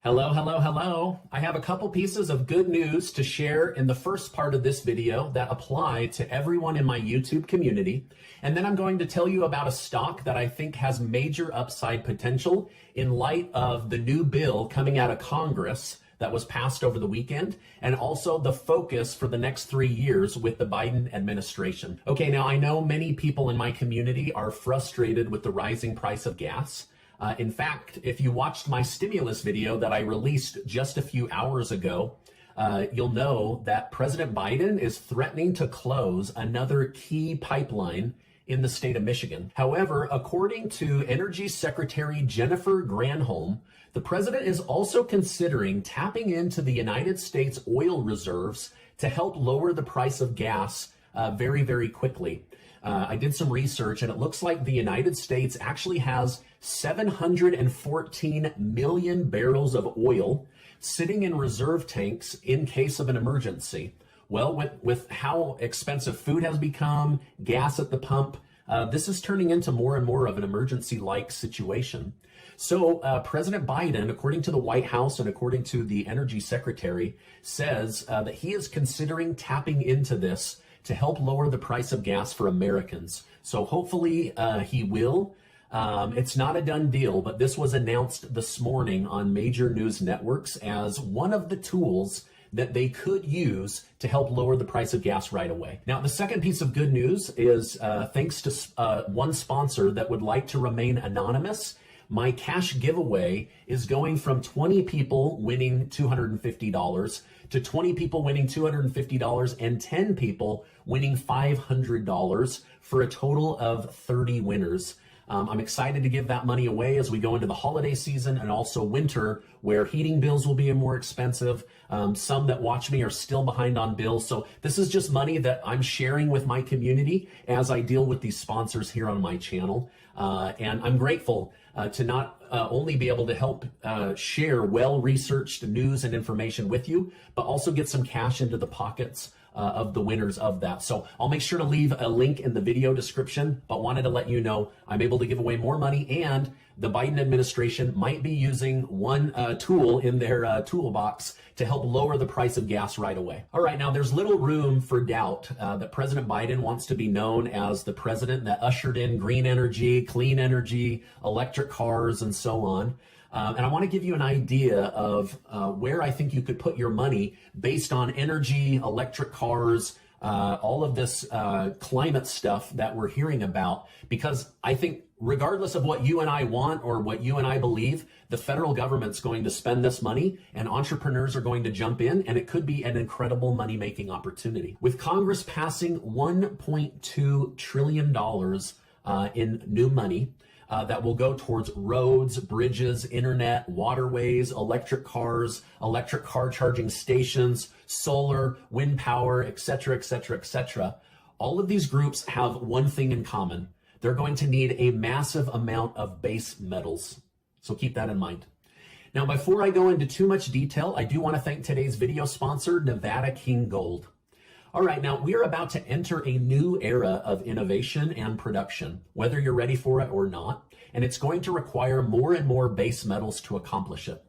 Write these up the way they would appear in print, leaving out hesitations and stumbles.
Hello, hello, hello. I have a couple pieces of good news to share in the first part of this video that apply to everyone in my YouTube community. And then I'm going to tell you about a stock that I think has major upside potential in light of the new bill coming out of Congress that was passed over the weekend, and also the focus for the next 3 years with the Biden administration. Okay, now I know many people in my community are frustrated with the rising price of gas. In fact, if you watched my stimulus video that I released just a few hours ago, you'll know that President Biden is threatening to close another key pipeline in the state of Michigan. However, according to Energy Secretary Jennifer Granholm, the president is also considering tapping into the United States oil reserves to help lower the price of gas very, very quickly. I did some research, and it looks like the United States actually has 714 million barrels of oil sitting in reserve tanks in case of an emergency. Well, with how expensive food has become, gas at the pump, this is turning into more and more of an emergency-like situation. So President Biden, according to the White House and according to the Energy Secretary, says that he is considering tapping into this to help lower the price of gas for Americans. So hopefully he will. It's not a done deal, but this was announced this morning on major news networks as one of the tools that they could use to help lower the price of gas right away. Now, the second piece of good news is thanks to one sponsor that would like to remain anonymous, my cash giveaway is going from 20 people winning $250 to 20 people winning $250 and 10 people winning $500 for a total of 30 winners. I'm excited to give that money away as we go into the holiday season and also winter, where heating bills will be more expensive. Some that watch me are still behind on bills. So this is just money that I'm sharing with my community as I deal with these sponsors here on my channel. And I'm grateful to not only be able to help share well-researched news and information with you, but also get some cash into the pockets of the winners of that. So I'll make sure to leave a link in the video description, but wanted to let you know I'm able to give away more money, and the Biden administration might be using one tool in their toolbox to help lower the price of gas right away. All right, now there's little room for doubt that President Biden wants to be known as the president that ushered in green energy, clean energy, electric cars, and so on. And I want to give you an idea of where I think you could put your money based on energy, electric cars, all of this climate stuff that we're hearing about, because I think regardless of what you and I want or what you and I believe, the federal government's going to spend this money and entrepreneurs are going to jump in, and it could be an incredible money-making opportunity. With Congress passing $1.2 trillion in new money, that will go towards roads, bridges, internet, waterways, electric cars, electric car charging stations, solar, wind power, etc., etc., etc. All of these groups have one thing in common. They're going to need a massive amount of base metals. So keep that in mind. Now, before I go into too much detail, I do want to thank today's video sponsor, Nevada King Gold. All right, now we are about to enter a new era of innovation and production, whether you're ready for it or not, and it's going to require more and more base metals to accomplish it.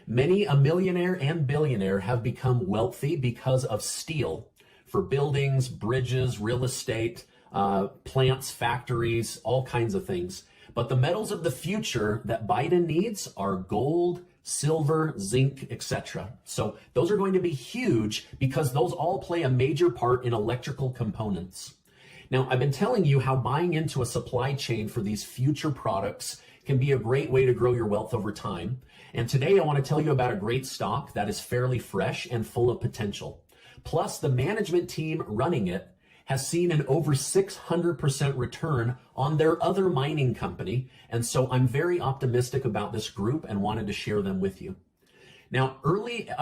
Many a millionaire and billionaire have become wealthy because of steel for buildings, bridges, real estate, plants, factories, all kinds of things. But the metals of the future that Biden needs are gold, silver, zinc, etc. So those are going to be huge because those all play a major part in electrical components. Now, I've been telling you how buying into a supply chain for these future products can be a great way to grow your wealth over time. And today I want to tell you about a great stock that is fairly fresh and full of potential. Plus, the management team running it has seen an over 600% return on their other mining company. And so I'm very optimistic about this group and wanted to share them with you. Now,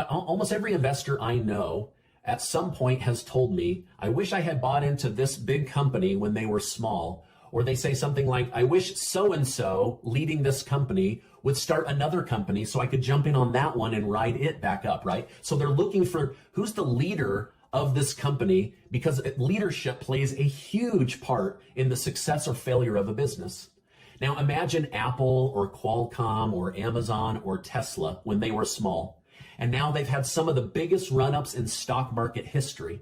almost every investor I know at some point has told me, I wish I had bought into this big company when they were small. Or they say something like, I wish so-and-so leading this company would start another company so I could jump in on that one and ride it back up, right? So they're looking for who's the leader of this company, because leadership plays a huge part in the success or failure of a business. Now imagine Apple or Qualcomm or Amazon or Tesla when they were small. And now they've had some of the biggest run-ups in stock market history.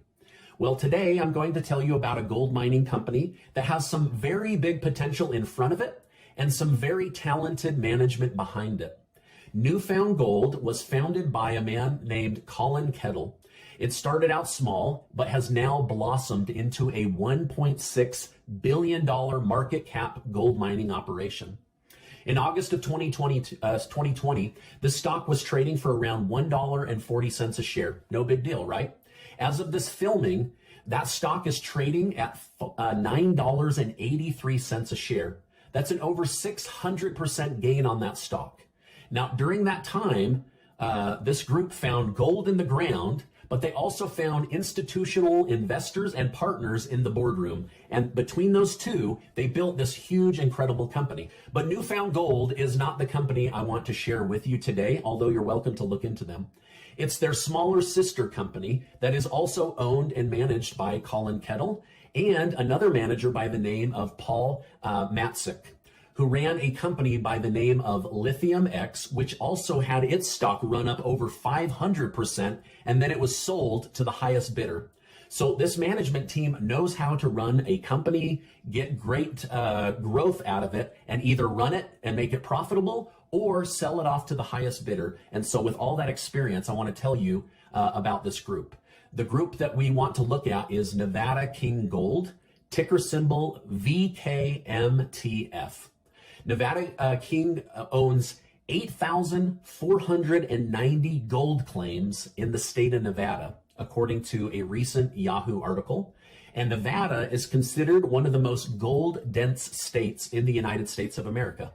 Well, today I'm going to tell you about a gold mining company that has some very big potential in front of it and some very talented management behind it. New Found Gold was founded by a man named Colin Kettle. It started out small, but has now blossomed into a $1.6 billion market cap gold mining operation. In August of 2020, the stock was trading for around $1.40 a share. No big deal, right? As of this filming, that stock is trading at $9.83 a share. That's an over 600% gain on that stock. Now, during that time, this group found gold in the ground, but they also found institutional investors and partners in the boardroom. And between those two, they built this huge, incredible company. But New Found Gold is not the company I want to share with you today, although you're welcome to look into them. It's their smaller sister company that is also owned and managed by Colin Kettle and another manager by the name of Paul Matzek, who ran a company by the name of Lithium X, which also had its stock run up over 500%, and then it was sold to the highest bidder. So this management team knows how to run a company, get great growth out of it, and either run it and make it profitable or sell it off to the highest bidder. And so with all that experience, I want to tell you about this group. The group that we want to look at is Nevada King Gold, ticker symbol VKMTF. Nevada King owns 8,490 gold claims in the state of Nevada, according to a recent Yahoo article. And Nevada is considered one of the most gold-dense states in the United States of America.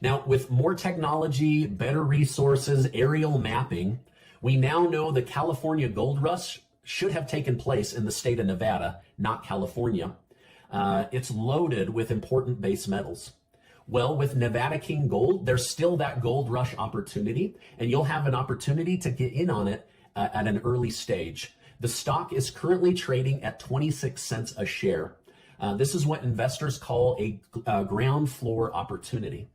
Now, with more technology, better resources, aerial mapping, we now know the California gold rush should have taken place in the state of Nevada, not California. It's loaded with important base metals. Well, with Nevada King Gold, there's still that gold rush opportunity, and you'll have an opportunity to get in on it at an early stage. The stock is currently trading at 26 cents a share. This is what investors call a ground floor opportunity.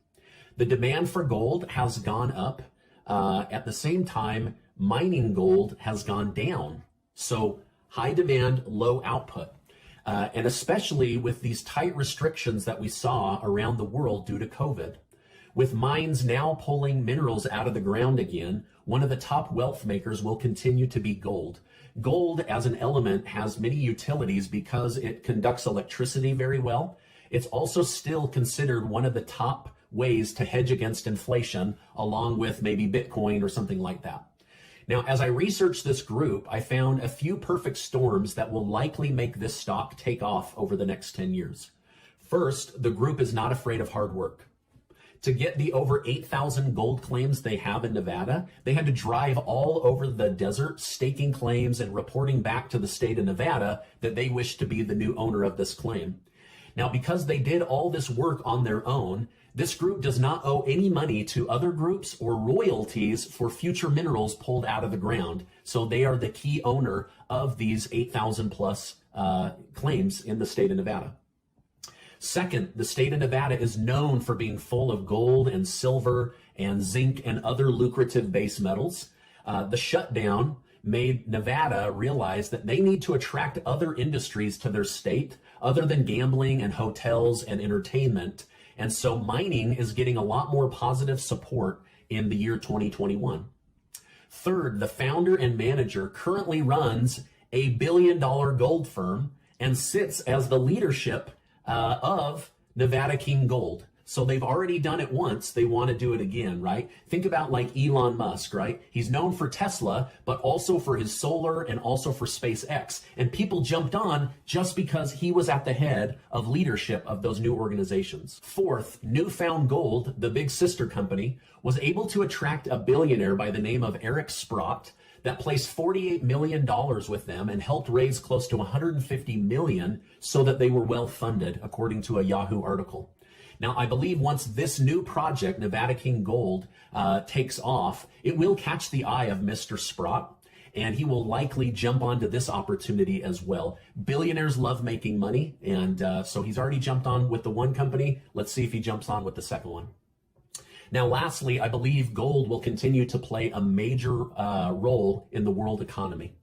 The demand for gold has gone up. At the same time, mining gold has gone down. So high demand, low output. And especially with these tight restrictions that we saw around the world due to COVID. With mines now pulling minerals out of the ground again, one of the top wealth makers will continue to be gold. Gold as an element has many utilities because it conducts electricity very well. It's also still considered one of the top ways to hedge against inflation, along with maybe Bitcoin or something like that. Now, as I researched this group, I found a few perfect storms that will likely make this stock take off over the next 10 years. First, the group is not afraid of hard work. To get the over 8,000 gold claims they have in Nevada, they had to drive all over the desert, staking claims and reporting back to the state of Nevada that they wish to be the new owner of this claim. Now, because they did all this work on their own, this group does not owe any money to other groups or royalties for future minerals pulled out of the ground. So they are the key owner of these 8,000 plus claims in the state of Nevada. Second, the state of Nevada is known for being full of gold and silver and zinc and other lucrative base metals. The shutdown made Nevada realize that they need to attract other industries to their state other than gambling and hotels and entertainment. And so mining is getting a lot more positive support in the year 2021. Third, the founder and manager currently runs a $1 billion gold firm and sits as the leadership of Nevada King Gold. So they've already done it once. They want to do it again, right? Think about like Elon Musk, right? He's known for Tesla, but also for his solar and also for SpaceX. And people jumped on just because he was at the head of leadership of those new organizations. Fourth, New Found Gold, the big sister company, was able to attract a billionaire by the name of Eric Sprott that placed $48 million with them and helped raise close to $150 million so that they were well funded, according to a Yahoo article. Now, I believe once this new project, Nevada King Gold, takes off, it will catch the eye of Mr. Sprott. and he will likely jump onto this opportunity as well. Billionaires love making money, and so he's already jumped on with the one company. Let's see if he jumps on with the second one. Now, lastly, I believe gold will continue to play a major role in the world economy.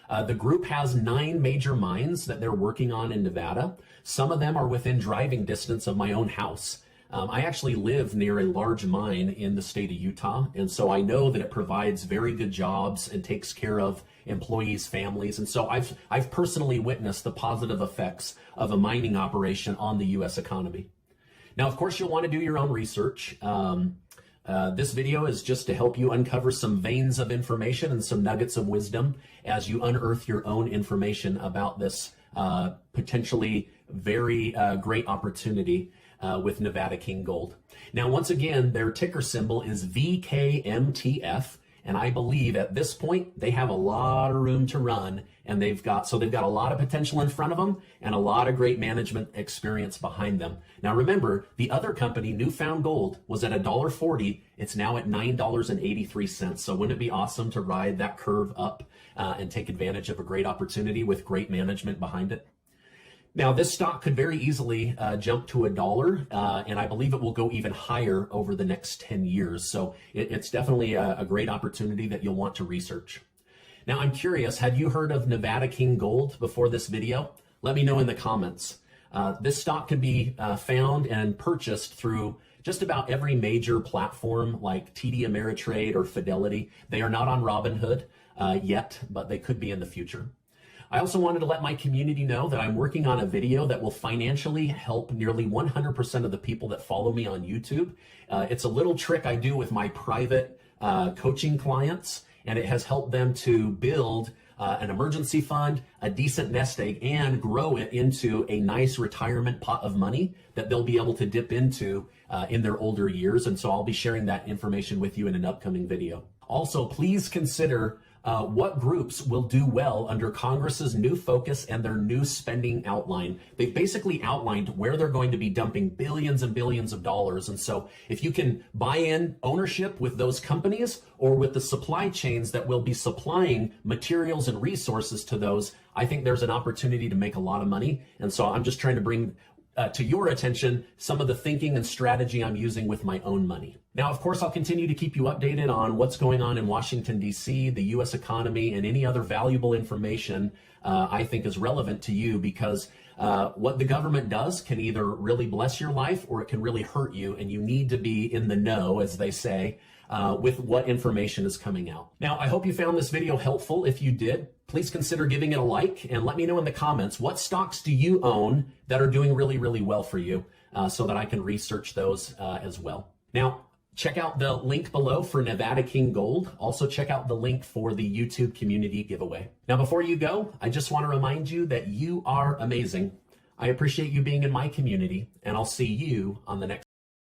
The group has 9 major mines that they're working on in Nevada. Some of them are within driving distance of my own house. I actually live near a large mine in the state of Utah, and so I know that it provides very good jobs and takes care of employees' families. And so I've personally witnessed the positive effects of a mining operation on the U.S. economy. Now, of course, you'll want to do your own research. This video is just to help you uncover some veins of information and some nuggets of wisdom as you unearth your own information about this potentially very great opportunity with Nevada King Gold. Now, once again, their ticker symbol is VKMTF, and I believe at this point they have a lot of room to run, and they've got a lot of potential in front of them and a lot of great management experience behind them. Now, remember, the other company, Newfound Gold, was at $1.40. It's now at $9.83. So wouldn't it be awesome to ride that curve up and take advantage of a great opportunity with great management behind it? Now, this stock could very easily jump to $1, and I believe it will go even higher over the next 10 years. So it's definitely a great opportunity that you'll want to research. Now, I'm curious, had you heard of Nevada King Gold before this video? Let me know in the comments. This stock can be found and purchased through just about every major platform like TD Ameritrade or Fidelity. They are not on Robinhood yet, but they could be in the future. I also wanted to let my community know that I'm working on a video that will financially help nearly 100% of the people that follow me on YouTube. It's a little trick I do with my private coaching clients, and it has helped them to build an emergency fund, a decent nest egg, and grow it into a nice retirement pot of money that they'll be able to dip into in their older years. And so I'll be sharing that information with you in an upcoming video. Also, please consider what groups will do well under Congress's new focus and their new spending outline. They've basically outlined where they're going to be dumping billions and billions of dollars. And so if you can buy in ownership with those companies or with the supply chains that will be supplying materials and resources to those, I think there's an opportunity to make a lot of money. And so I'm just trying to bring to your attention some of the thinking and strategy I'm using with my own money. Now, of course, I'll continue to keep you updated on what's going on in Washington, D.C., the U.S. economy, and any other valuable information I think is relevant to you, because what the government does can either really bless your life or it can really hurt you, and you need to be in the know, as they say, with what information is coming out. Now, I hope you found this video helpful. If you did, please consider giving it a like and let me know in the comments, what stocks do you own that are doing really, really well for you, so that I can research those as well. Now, check out the link below for Nevada King Gold. Also check out the link for the YouTube community giveaway. Now, before you go, I just want to remind you that you are amazing. I appreciate you being in my community, and I'll see you on the next